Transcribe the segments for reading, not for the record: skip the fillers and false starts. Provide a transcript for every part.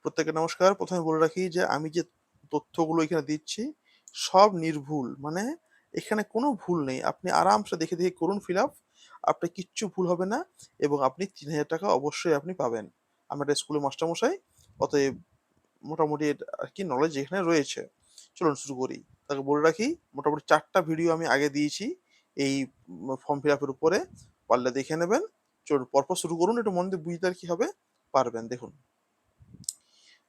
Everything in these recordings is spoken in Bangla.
প্রত্যেককে নমস্কার। ১ম এ বলে রাখি যে আমি যে তথ্যগুলো এখানে দিচ্ছি সব নির্ভুল। মানে এখানে কোনো ভুল নেই। আপনি আরামসে দেখে করুন ফিল আপ। আপনার কিচ্ছু ভুল হবে না এবং আপনি ৳৩,০০০ অবশ্যই আপনি পাবেন। আমি একটা স্কুলের মাস্টারমশাই। অতএব মোটামুটি এটা আরকি নলেজ এখানে রয়েছে। চলুন শুরু করি। তাকে বলে রাখি মোটামুটি ৪ টা ভিডিও আমি আগে দিয়েছি এই ফর্ম ফিল আপ এর উপরে। পারলে দেখে নেবেন। চলুন পরপর শুরু করুন। একটু মন দিয়ে বুঝতে আর কি হবে পারবেন। দেখুন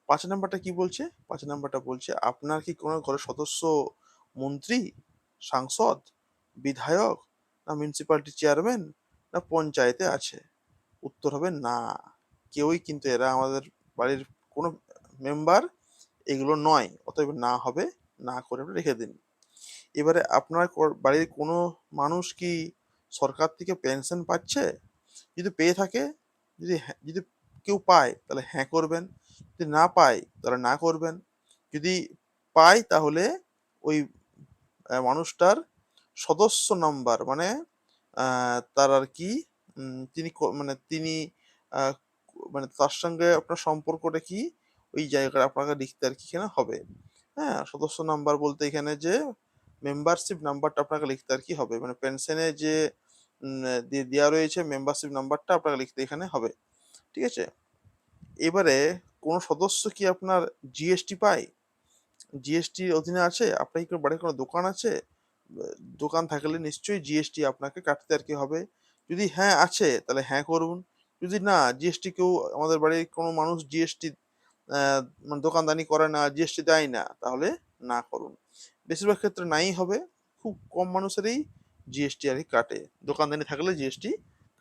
৫ নাম্বারটা কি বলছে? ৫ নাম্বারটা বলছে, "আপনার কি কোনো ঘরের সদস্য মন্ত্রী, সাংসদ, বিধায়ক, না মিউনিসিপ্যালিটি চেয়ারম্যান, না পঞ্চায়েতে আছে?" উত্তর হবে না। কেউই কিন্তু এরা আমাদের বাড়ির কোনো মেম্বার এগুলো নয়। অতএব না হবে, না করে আপনি রেখে দিন। এবারে আপনার বাড়ির কোনো মানুষ কি সরকার থেকে পেনশন পাচ্ছে? যদি পেয়ে থাকে, যদি কেউ পায় তাহলে হ্যাঁ করবেন। যদি না পায় তাহলে না করবেন। যদি পায় তাহলে ওই মানুষটার সদস্য নাম্বার মানে তার আর কি তিনি মানে তিনি আ মানে তার সঙ্গে আপনার সম্পর্কটা কি ওই জায়গায় আপনাকে লিখতে আর কি এখানে হবে। হ্যাঁ? সদস্য নাম্বার বলতে এখানে যে মেম্বারশিপ নাম্বারটা আপনাকে লিখতে আর কি হবে। মানে পেনশনে যে দেয়া রয়েছে মেম্বারশিপ নাম্বারটা আপনাকে লিখতে এখানে হবে। ঠিক আছে? এবারে কোন সদস্য কি আপনার জিএসটি পায়? জিএসটির অধীনে আছে? আপনার কি বাড়ির কোনো দোকান আছে? আ দোকান থাকলে নিশ্চয়ই জিএসটি আপনাকে কাটতে আর কি হবে। যদি হ্যাঁ আছে তাহলে হ্যাঁ করুন। যদি না জিএসটি কেউ আমাদের বাড়ির কোনো মানুষ জিএসটি আ মানে দোকানদানি করে না, জিএসটি দেয় না, তাহলে না করুন। বেশিরভাগ ক্ষেত্রে নাই হবে। খুব কম মানুষেরই জিএসটি আরকি কাটে। দোকানদানি থাকলে জিএসটি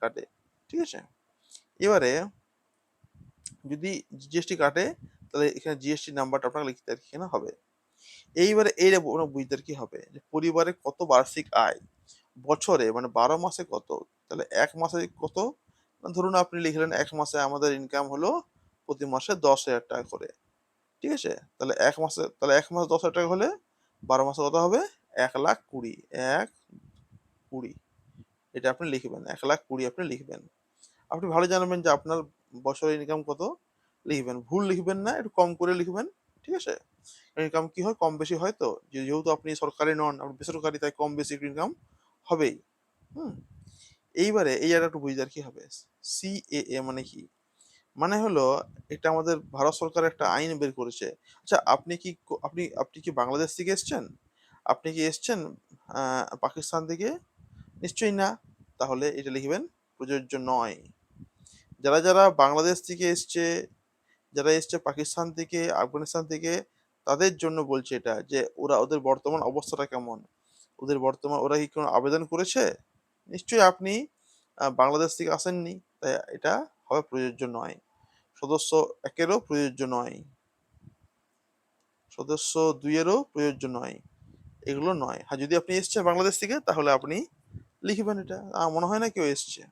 কাটে। ঠিক আছে? এবারে যদি জিএসটি কাটে তাহলে এখানে জিএসটি নাম্বারটা আপনাকে লিখতে আরকি এখানে হবে। এইবারে এইটা বুঝতে আর কি হবে যে পরিবারের কত বার্ষিক আয়? বছরে মানে ১২ মাসে কত? তাহলে ১ মাসে কত? ধরুন আপনি লিখলেন ১ মাসে আমাদের ইনকাম হলো প্রতি মাসে ৳১০,০০০ করে। ঠিক আছে? তাহলে ১ মাসে তাহলে ১ মাসে ৳১০,০০০ হলে ১২ মাসে কত হবে? ১,২০,০০০ ১,২০,০০০ এটা আপনি লিখবেন। ১,২০,০০০ আপনি লিখবেন। আপনি ভালো জানবেন যে আপনার বছরে ইনকাম কত লিখবেন। ভুল লিখবেন না, একটু কম করে লিখবেন। ঠিক আছে? ইনকাম কি হয়? কম বেশি হয় তো। যেহেতু আপনি সরকারি নন, আপনি বেসরকারি তাই কম বেশি একটু ইনকাম হবেই। হুম? এইবারে এই জায়গাটা একটু বুঝতে আর কি হবে। সিএএ মানে কি? মানে হলো এটা আমাদের ভারত সরকার একটা আইন বের করেছে। আচ্ছা আপনি কি আপনি কি বাংলাদেশ থেকে এসছেন? আপনি কি এসছেন আ পাকিস্তান থেকে? নিশ্চয়ই না। তাহলে এটা লিখবেন প্রযোজ্য নয়। যারা বাংলাদেশ থেকে এসছে, যারা এসছে পাকিস্তান থেকে, আফগানিস্তান থেকে তাদের জন্য বলছি এটা যে ওদের বর্তমান অবস্থাটা কেমন? ওরা কি কোনো আবেদন করেছে? নিশ্চয়ই আপনি বাংলাদেশ থেকে আসেননি। তাই এটা হবে প্রযোজ্য নয়। সদস্য ১ এরও প্রযোজ্য নয়। সদস্য ২ এরও প্রযোজ্য নয়। এগুলো নয়। যদি আপনি এসছেন বাংলাদেশ থেকে তাহলে আপনি লিখবেন এটা। আমার মনে হয় না কেউ এসছে।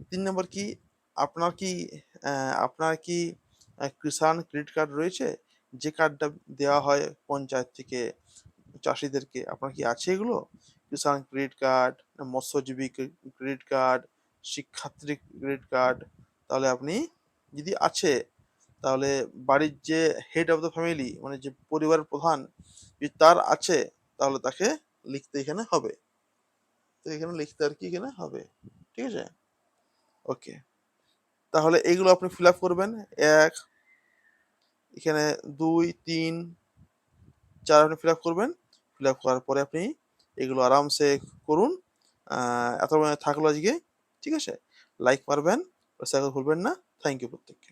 ৩ নম্বর কি? আপনার কি অ্যা আপনার কি কিষান ক্রেডিট কার্ড রয়েছে? যে কার্ডটা দেওয়া হয় পঞ্চায়েত থেকে চাষীদেরকে। আপনার কি আছে এগুলো? কিষান ক্রেডিট কার্ড, মৎস্যজীবী ক্রেডিট কার্ড, শিক্ষার্থী ক্রেডিট কার্ড। তাহলে আপনি যদি আছে তাহলে বাড়ির যে হেড অফ দ্যা ফ্যামিলি মানে যে পরিবারের প্রধান যদি তার আছে তাহলে তাকে লিখতে এখানে হবে। তো এখানে লিখতে আর কি এখানে হবে। ঠিক আছে? ওকে। তাহলে এইগুলো আপনি ফিল আপ করবেন। ১ এখানে ২, ৩, ৪ আপনি ফিল আপ করবেন। ফিল আপ করার পরে আপনি এগুলো আরামসে করুন। আ এত থাকলো আজকে। ঠিক আছে? লাইক মারবেন, শেয়ার করতে ভুলবেন না। থ্যাংক ইউ প্রত্যেককে।